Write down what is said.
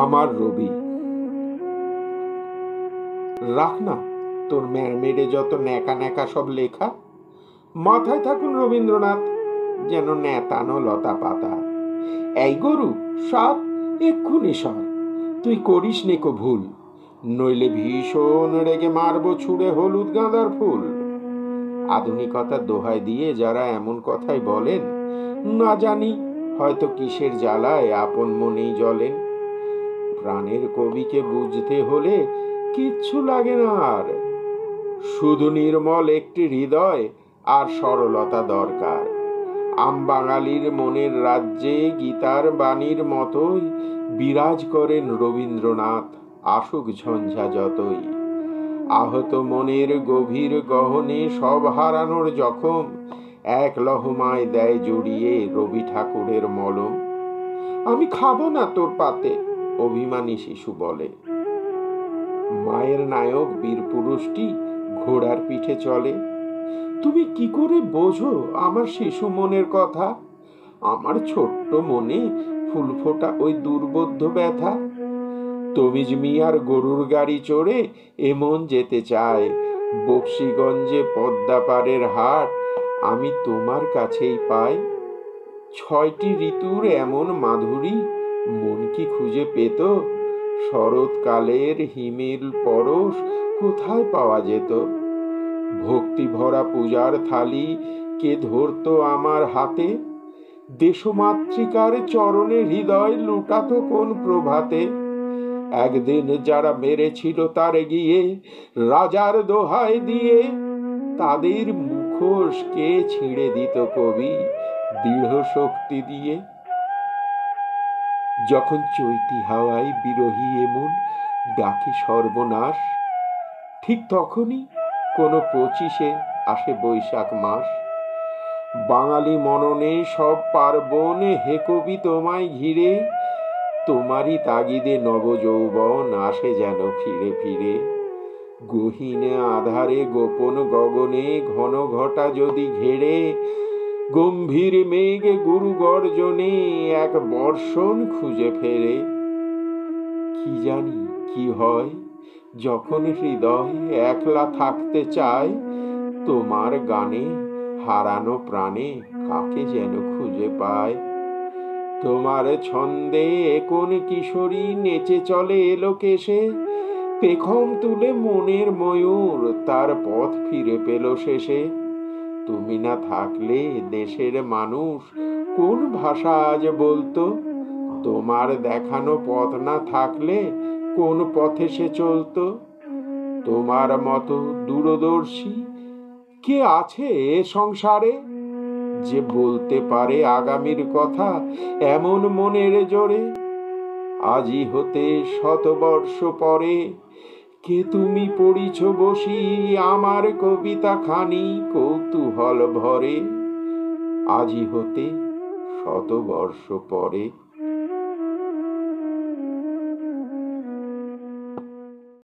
আমার রবি। রাখ না তোর মেড়ে যত ন্যাকা ন্যাকা সব লেখা, মাথায় থাকুন রবীন্দ্রনাথ যেন নেতানো লতা পাতা। এই গরু সর, এক্ষুনি সর, তুই করিস নেকো ভুল, নইলে ভীষণ রেগে মারবো ছুঁড়ে হলুদ গাঁদার ফুল। আধুনিকতার দোহাই দিয়ে যারা এমন কথাই বলেন, না জানি হয়তো কিসের জ্বালায় আপন মনেই জ্বলেন। প্রাণের কবিকে বুঝতে হলে কিচ্ছু লাগে না আর, শুধু নির্মল একটি হৃদয় আর সরলতা দরকার। আম বাঙালির মনের রাজ্যে গীতার বাণীর মতোই বিরাজ করেন রবীন্দ্রনাথ, আসুক ঝঞ্ঝা যতই। আহত মনের গভীর গহনে সব হারানোর জখম এক লহমায় দেয় জড়িয়ে রবি ঠাকুরের মলম। আমি খাবো না তোর পাতে, অভিমানী শিশু বলে। মায়ের নায়ক বীর পুরুষটি ঘোড়ার পিঠে চলে। তুমি কি করে বোঝো আমার শিশু মনের কথা, আমার ছোট্ট মনে ফুল ফোটা ওই দুর্বোধ্য ব্যথা। তমিজ মিয়ার গরুর গাড়ি চড়ে এমন যেতে চায়, বক্সিগঞ্জে পদ্মাপাড়ের হাট আমি তোমার কাছেই পাই। 6টি ঋতুর এমন মাধুরী মন কি খুঁজে পেত, শরৎকালের হিমেল পরশ কোথায় পাওয়া যেত। ভক্তি ভরা পূজার থালি কে ধরতো আমার হাতে, দেশমাতৃকার চরণে হৃদয় লুটাতো কোন প্রভাতে। একদিন যারা মেরেছিল তার গিয়ে রাজার দোহাই দিয়ে, তাদের মুখোশ কে ছিঁড়ে দিত কবি দৃঢ় শক্তি দিয়ে। যখন চৈতি হাওয়ায় বিরহী এমন ডাকে সর্বনাশ, ঠিক তখনই কোনো 25-এ আসে বৈশাখ মাস। বাঙালি মননে সব পার্বণ হে কবি তোমায় ঘিরে, তোমারই তাগিদে নবযৌবন আসে যেন ফিরে ফিরে। গহীন আধারে গোপন গগনে ঘন ঘটা যদি ঘেরে, গম্ভীর মেঘ গুরু গর্জনে এক বর্ষণ খুঁজে ফেরে। কি জানি কি হয় যখন হৃদয় একলা থাকতে চায়, তোমার গানে হারানো প্রাণে কাকে যেন খুঁজে পায়। তোমার ছন্দে কোন কিশোরী নেচে চলে এলোকেশে, পেখম তুলে মনের ময়ূর তার পথ ফিরে পেল শেষে। তুমি না থাকলে দেশের মানুষ কোন ভাষা আজ বলতো, তোমার দেখানো পথ না থাকলে কোন পথে সে চলতো। তোমার মতো দূরদর্শী কে আছে এ সংসারে, যে বলতে পারে আগামীর কথা এমন মনের জোরে। আজি হতে 100 বর্ষ পরে কে তুমি পড়িছ বসি আমার কবিতা খানি কৌতূহল ভরে। আজি হতে 100 বর্ষ পরে